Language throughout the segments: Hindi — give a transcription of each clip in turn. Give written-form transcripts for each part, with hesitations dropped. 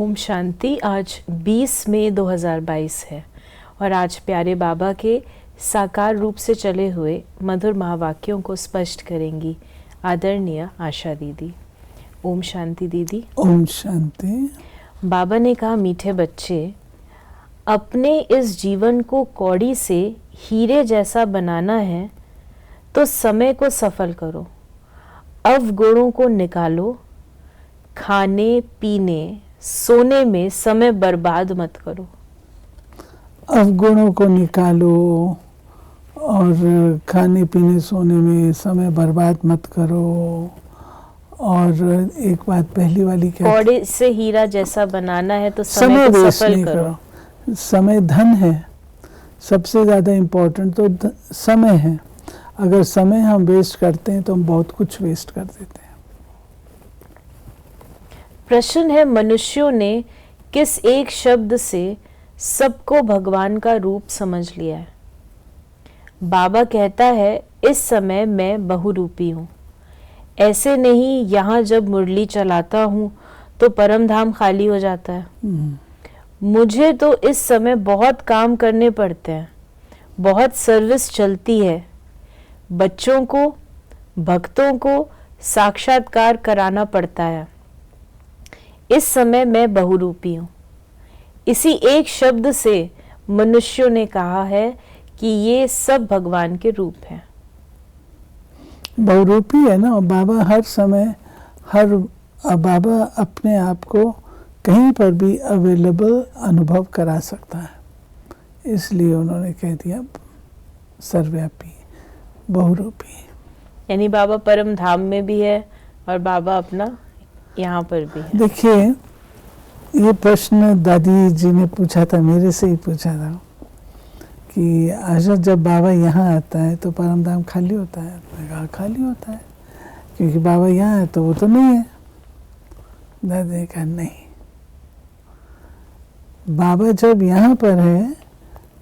ओम शांति। आज 20 मई 2022 है और आज प्यारे बाबा के साकार रूप से चले हुए मधुर महावाक्यों को स्पष्ट करेंगी आदरणीय आशा दीदी। ओम शांति दीदी। ओम शांति। बाबा ने कहा, मीठे बच्चे, अपने इस जीवन को कौड़ी से हीरे जैसा बनाना है तो समय को सफल करो, अवगुणों को निकालो, खाने पीने सोने में समय बर्बाद मत करो। अवगुणों को निकालो और खाने पीने सोने में समय बर्बाद मत करो। और एक बात पहली वाली क्या, कौड़े से हीरा जैसा बनाना है तो समय को सफल करो। समय धन है, सबसे ज़्यादा इम्पोर्टेंट तो समय है। अगर समय हम वेस्ट करते हैं तो हम बहुत कुछ वेस्ट कर देते हैं। प्रश्न है, मनुष्यों ने किस एक शब्द से सबको भगवान का रूप समझ लिया है? बाबा कहता है, इस समय मैं बहुरूपी हूँ। ऐसे नहीं, यहाँ जब मुरली चलाता हूँ तो परम धाम खाली हो जाता है। मुझे तो इस समय बहुत काम करने पड़ते हैं, बहुत सर्विस चलती है। बच्चों को, भक्तों को साक्षात्कार कराना पड़ता है। इस समय मैं बहुरूपी हूँ। इसी एक शब्द से मनुष्यों ने कहा है कि ये सब भगवान के रूप हैं। बहुरूपी है ना। बाबा हर समय बाबा अपने आप को कहीं पर भी अवेलेबल अनुभव करा सकता है, इसलिए उन्होंने कह दिया सर्वव्यापी, बहुरूपी। यानी बाबा परम धाम में भी है और बाबा अपना यहाँ पर भी है। देखिए, ये प्रश्न दादी जी ने पूछा था, मेरे से ही पूछा था कि आशा, जब बाबा यहाँ आता है तो परम धाम खाली होता है? मैंने कहा खाली होता है, क्योंकि बाबा यहाँ है तो वो तो नहीं है। दादी ने कहा नहीं, बाबा जब यहाँ पर है,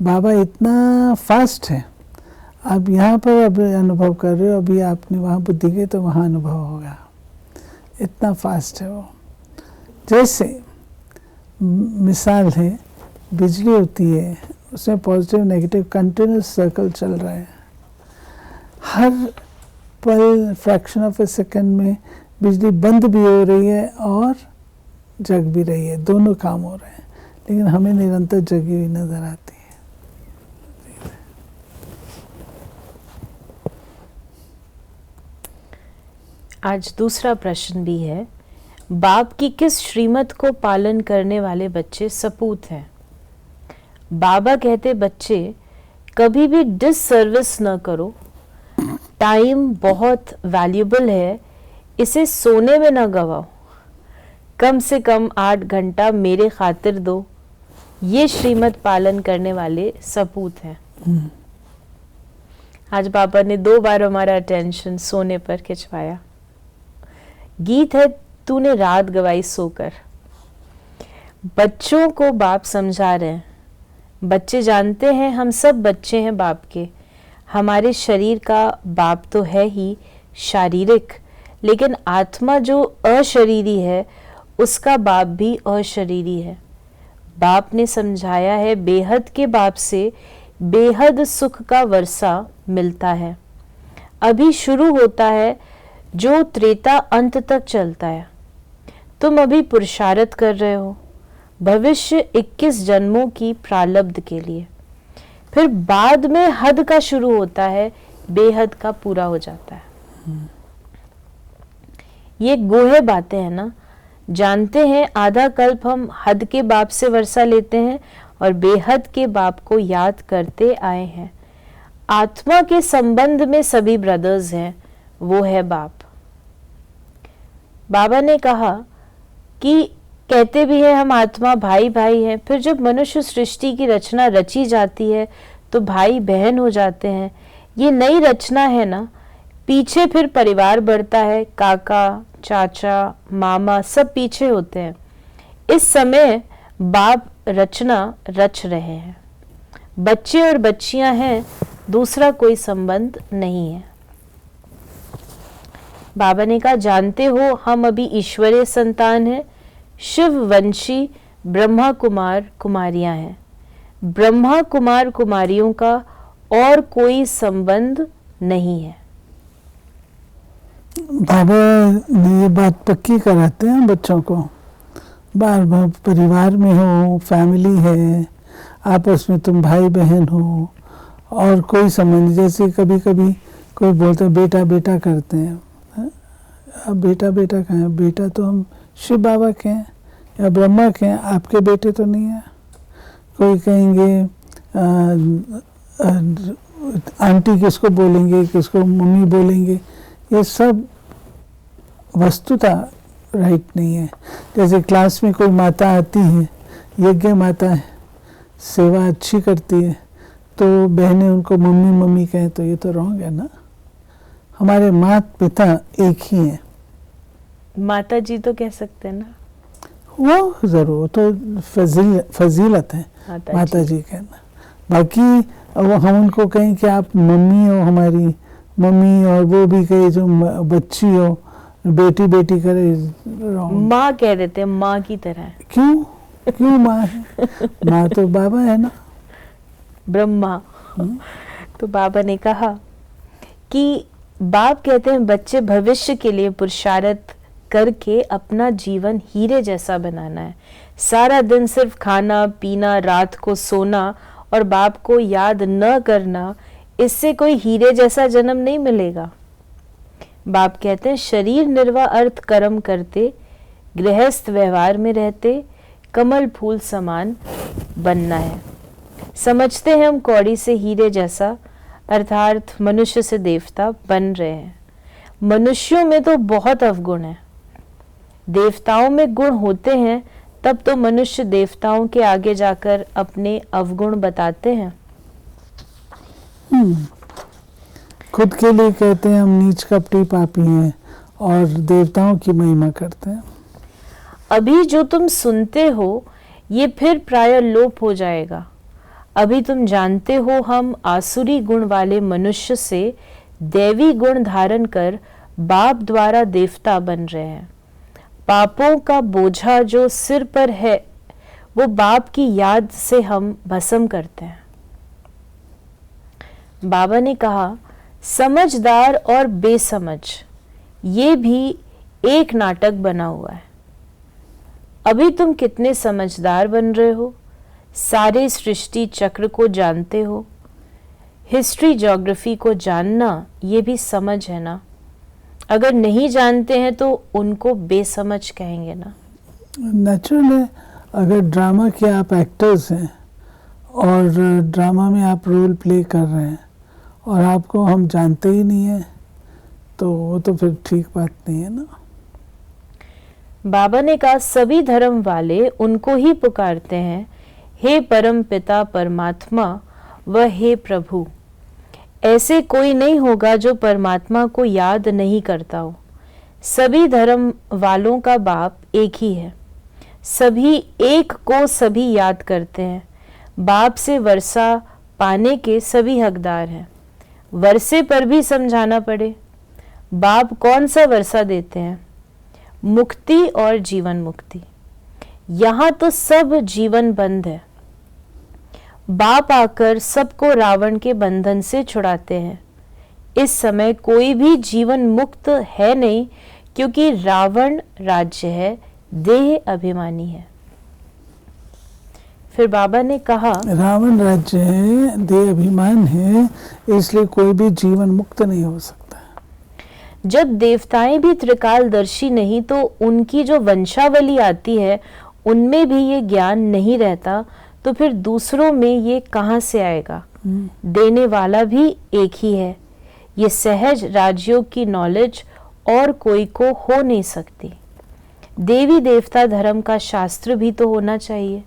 बाबा इतना फास्ट है। आप यहाँ पर अब अनुभव कर रहे हो, अभी आपने वहाँ बुद्धि गई तो वहाँ अनुभव होगा। इतना फास्ट है वो। जैसे मिसाल है, बिजली होती है, उसमें पॉजिटिव नेगेटिव कंटिन्यूस सर्कल चल रहा है। हर पल, फ्रैक्शन ऑफ ए सेकंड में बिजली बंद भी हो रही है और जग भी रही है, दोनों काम हो रहे हैं, लेकिन हमें निरंतर जगी हुई नजर आती है। आज दूसरा प्रश्न भी है, बाप की किस श्रीमत को पालन करने वाले बच्चे सपूत हैं? बाबा कहते, बच्चे कभी भी डिससर्विस न करो। टाइम बहुत वैल्यूबल है, इसे सोने में न गवाओ। कम से कम 8 घंटा मेरे खातिर दो। ये श्रीमत पालन करने वाले सपूत हैं। आज बाबा ने 2 बार हमारा अटेंशन सोने पर खिंचवाया। गीत है, तूने रात गवाई सोकर। बच्चों को बाप समझा रहे हैं। बच्चे जानते हैं हम सब बच्चे हैं बाप के। हमारे शरीर का बाप तो है ही शारीरिक, लेकिन आत्मा जो अशरीरी है उसका बाप भी अशरीरी है। बाप ने समझाया है, बेहद के बाप से बेहद सुख का वर्षा मिलता है। अभी शुरू होता है जो त्रेता अंत तक चलता है। तुम अभी पुरुषार्थ कर रहे हो भविष्य 21 जन्मों की प्रारब्ध के लिए। फिर बाद में हद का शुरू होता है, बेहद का पूरा हो जाता है। ये गोहे बातें हैं ना। जानते हैं आधा कल्प हम हद के बाप से वर्षा लेते हैं और बेहद के बाप को याद करते आए हैं। आत्मा के संबंध में सभी ब्रदर्स हैं, वो है बाप। बाबा ने कहा कि कहते भी हैं हम आत्मा भाई भाई हैं, फिर जब मनुष्य सृष्टि की रचना रची जाती है तो भाई बहन हो जाते हैं। ये नई रचना है ना। पीछे फिर परिवार बढ़ता है, काका चाचा मामा सब पीछे होते हैं। इस समय बाप रचना रच रहे हैं। बच्चे और बच्चियां हैं, दूसरा कोई संबंध नहीं है। बाबा ने कहा, जानते हो हम अभी ईश्वरीय संतान हैं, शिववंशी ब्रह्मा कुमार कुमारियां हैं। ब्रह्मा कुमार कुमारियों का और कोई संबंध नहीं है। बाबा ने ये बात पक्की कराते हैं बच्चों को। बार बार परिवार में हो, फैमिली है, आपस में तुम भाई बहन हो, और कोई संबंध, जैसे कभी कभी कोई बोलते हैं बेटा बेटा करते हैं। अब बेटा बेटा कहाँ है? बेटा तो हम शिव बाबा के हैं या ब्रह्मा के हैं, आपके बेटे तो नहीं है। कोई कहेंगे आंटी किसको बोलेंगे, किसको मम्मी बोलेंगे, ये सब वस्तुतः राइट नहीं है। जैसे क्लास में कोई माता आती है, यज्ञ माता है, सेवा अच्छी करती है, तो बहनें उनको मम्मी मम्मी कहें तो ये तो रॉन्ग है ना। हमारे माता पिता एक ही हैं। माता जी तो कह सकते हैं ना, वो जरूर तो फजीलत है माता जी कहना। बाकी वो हम उनको कहें कि आप मम्मी हो, हमारी मम्मी, और वो भी कहे जो बच्ची हो, बेटी बेटी करे, माँ कह देते हैं, माँ की तरह। क्यों माँ है? माँ तो बाबा है ना, ब्रह्मा। तो बाबा ने कहा कि बाप कहते हैं बच्चे भविष्य के लिए पुरुषार्थ करके अपना जीवन हीरे जैसा बनाना है। सारा दिन सिर्फ खाना पीना, रात को सोना और बाप को याद न करना, इससे कोई हीरे जैसा जन्म नहीं मिलेगा। बाप कहते हैं शरीर निर्वाह अर्थ कर्म करते, गृहस्थ व्यवहार में रहते, कमल फूल समान बनना है। समझते हैं हम कौड़ी से हीरे जैसा, अर्थात मनुष्य से देवता बन रहे हैं। मनुष्यों में तो बहुत अवगुण है, देवताओं में गुण होते हैं, तब तो मनुष्य देवताओं के आगे जाकर अपने अवगुण बताते हैं। खुद के लिए कहते हैं हम नीच कपटी पापी हैं, और देवताओं की महिमा करते हैं। अभी जो तुम सुनते हो ये फिर प्राय लोप हो जाएगा। अभी तुम जानते हो हम आसुरी गुण वाले मनुष्य से दैवी गुण धारण कर बाप द्वारा देवता बन रहे हैं। पापों का बोझा जो सिर पर है वो बाप की याद से हम भस्म करते हैं। बाबा ने कहा समझदार और बेसमझ ये भी एक नाटक बना हुआ है। अभी तुम कितने समझदार बन रहे हो, सारे सृष्टि चक्र को जानते हो। हिस्ट्री ज्योग्राफी को जानना ये भी समझ है ना। अगर नहीं जानते हैं तो उनको बेसमझ कहेंगे ना। नेचुरल है। अगर ड्रामा के आप एक्टर्स हैं और ड्रामा में आप रोल प्ले कर रहे हैं और आपको हम जानते ही नहीं है, तो वो तो फिर ठीक बात नहीं है ना। बाबा ने कहा सभी धर्म वाले उनको ही पुकारते हैं, हे परम पिता परमात्मा व हे प्रभु। ऐसे कोई नहीं होगा जो परमात्मा को याद नहीं करता हो। सभी धर्म वालों का बाप एक ही है, सभी एक को सभी याद करते हैं। बाप से वर्षा पाने के सभी हकदार हैं। वर्षे पर भी समझाना पड़े, बाप कौन सा वर्षा देते हैं? मुक्ति और जीवन मुक्ति। यहाँ तो सब जीवन बंद है। बाप आकर सबको रावण के बंधन से छुड़ाते हैं। इस समय कोई भी जीवन मुक्त है नहीं, क्योंकि रावण राज्य है, देह अभिमानी है। फिर बाबा ने कहा रावण राज्य है, देह अभिमान है, इसलिए कोई भी जीवन मुक्त नहीं हो सकता। जब देवताएं भी त्रिकालदर्शी नहीं तो उनकी जो वंशावली आती है उनमें भी ये ज्ञान नहीं रहता, तो फिर दूसरों में ये कहाँ से आएगा? देने वाला भी एक ही है। ये सहज राजयोग की नॉलेज और कोई को हो नहीं सकती। देवी देवता धर्म का शास्त्र भी तो होना चाहिए,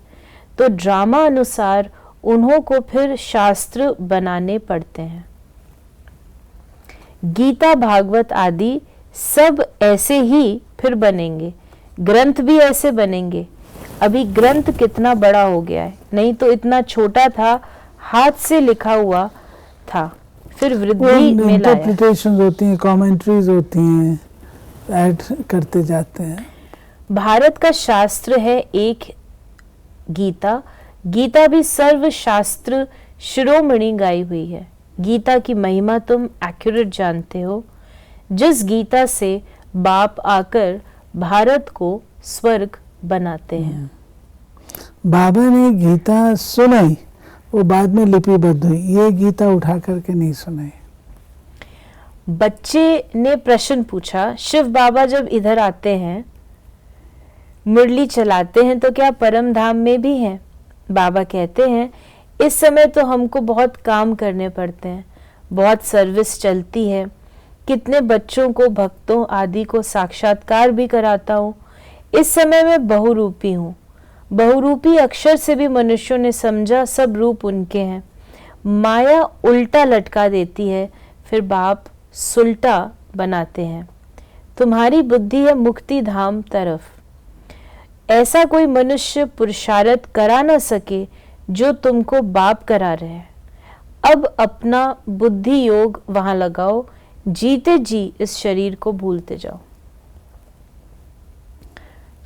तो ड्रामा अनुसार उन्हों को फिर शास्त्र बनाने पड़ते हैं। गीता भागवत आदि सब ऐसे ही फिर बनेंगे, ग्रंथ भी ऐसे बनेंगे। अभी ग्रंथ कितना बड़ा हो गया है, नहीं तो इतना छोटा था, हाथ से लिखा हुआ था, फिर वृद्धि में लाया। इंटरप्रिटेशंस होती हैं, कमेंट्रीज होती हैं, ऐड करते जाते हैं। भारत का शास्त्र है एक गीता। गीता भी सर्व शास्त्र शिरोमणि गाई हुई है। गीता की महिमा तुम एक्यूरेट जानते हो। जिस गीता से बाप आकर भारत को स्वर्ग बनाते हैं। बाबा ने गीता सुनाई, वो बाद में लिपिबद्ध हुई, ये गीता उठा करके नहीं सुनाई। बच्चे ने प्रश्न पूछा, शिव बाबा जब इधर आते हैं, मुरली चलाते हैं, तो क्या परम धाम में भी हैं? बाबा कहते हैं, इस समय तो हमको बहुत काम करने पड़ते हैं, बहुत सर्विस चलती है, कितने बच्चों को, भक्तों आदि को साक्षात्कार भी कराता हूँ। इस समय मैं बहुरूपी हूँ। बहुरूपी अक्षर से भी मनुष्यों ने समझा सब रूप उनके हैं। माया उल्टा लटका देती है, फिर बाप सुलटा बनाते हैं। तुम्हारी बुद्धि है मुक्ति धाम तरफ। ऐसा कोई मनुष्य पुरुषार्थ करा न सके जो तुमको बाप करा रहे हैं। अब अपना बुद्धि योग वहां लगाओ, जीते जी इस शरीर को भूलते जाओ।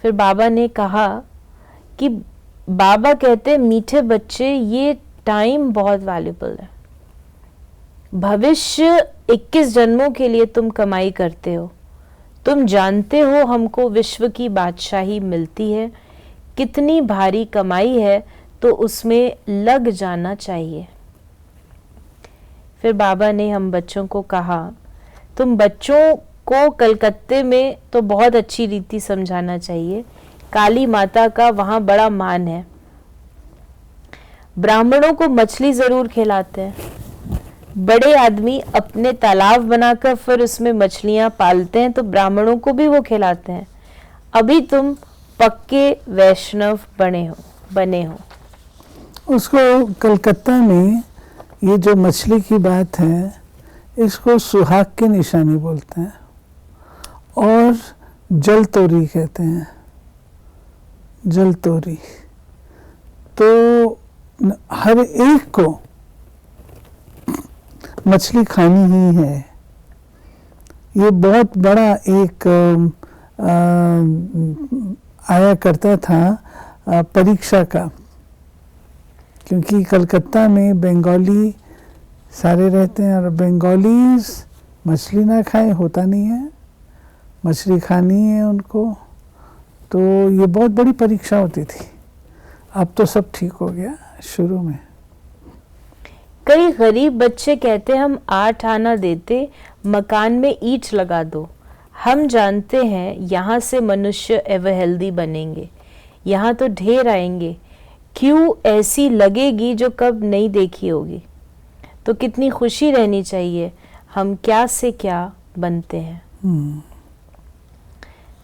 फिर बाबा ने कहा कि बाबा कहते, मीठे बच्चे, ये टाइम बहुत वैल्यूबल है। भविष्य 21 जन्मों के लिए तुम कमाई करते हो। तुम जानते हो हमको विश्व की बादशाही मिलती है, कितनी भारी कमाई है, तो उसमें लग जाना चाहिए। फिर बाबा ने हम बच्चों को कहा, तुम बच्चों को कलकत्ते में तो बहुत अच्छी रीति समझाना चाहिए। काली माता का वहां बड़ा मान है। ब्राह्मणों को मछली जरूर खिलाते हैं। बड़े आदमी अपने तालाब बनाकर फिर उसमें मछलियां पालते हैं, तो ब्राह्मणों को भी वो खिलाते हैं। अभी तुम पक्के वैष्णव बने हो। उसको कलकत्ता में ये जो मछली की बात है, इसको सुहाग की निशानी बोलते हैं और जल तोरी कहते हैं। जल तोरी तो हर एक को मछली खानी ही है। ये बहुत बड़ा एक आया करता था परीक्षा का, क्योंकि कलकत्ता में बंगाली सारे रहते हैं और बंगालीज मछली ना खाए होता नहीं है, मछली खानी है उनको। तो ये बहुत बड़ी परीक्षा होती थी। अब तो सब ठीक हो गया। शुरू में कई गरीब बच्चे कहते, हम 8 आना देते, मकान में ईंट लगा दो। हम जानते हैं यहाँ से मनुष्य एवर हेल्दी बनेंगे, यहाँ तो ढेर आएंगे। क्यों ऐसी लगेगी जो कब नहीं देखी होगी। तो कितनी खुशी रहनी चाहिए, हम क्या से क्या बनते हैं।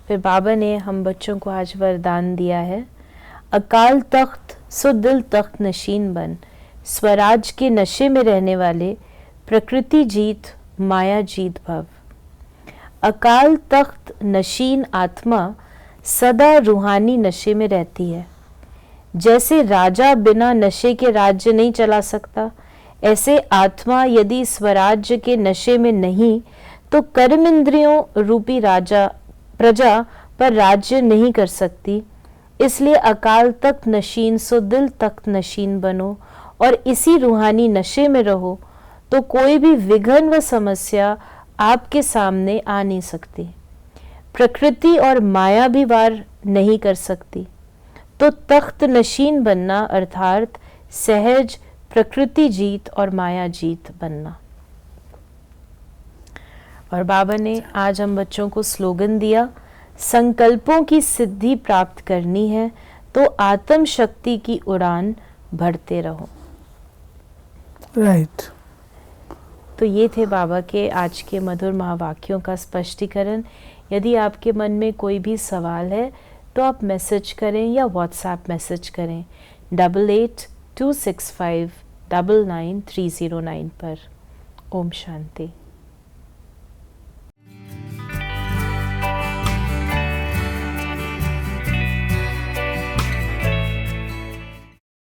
फिर बाबा ने हम बच्चों को आज वरदान दिया है, अकाल तख्त सो दिल तख्त नशीन बन। स्वराज के नशे में रहने वाले, प्रकृति जीत माया जीत भव। अकाल तख्त नशीन आत्मा सदा रूहानी नशे में रहती है। जैसे राजा बिना नशे के राज्य नहीं चला सकता, ऐसे आत्मा यदि स्वराज्य के नशे में नहीं तो कर्म इंद्रियों रूपी प्रजा पर राज्य नहीं कर सकती। इसलिए अकाल तख्त नशीन सो दिल तख्त नशीन बनो और इसी रूहानी नशे में रहो, तो कोई भी विघ्न व समस्या आपके सामने आ नहीं सकती। प्रकृति और माया भी वार नहीं कर सकती। तो तख्त नशीन बनना अर्थात सहज प्रकृति जीत और माया जीत बनना। और बाबा ने आज हम बच्चों को स्लोगन दिया, संकल्पों की सिद्धि प्राप्त करनी है तो आत्म शक्ति की उड़ान भरते रहो। राइट। तो ये थे बाबा के आज के मधुर महावाक्यों का स्पष्टीकरण। यदि आपके मन में कोई भी सवाल है तो आप मैसेज करें या व्हाट्सएप मैसेज करें 8826599309 पर। ओम शांति।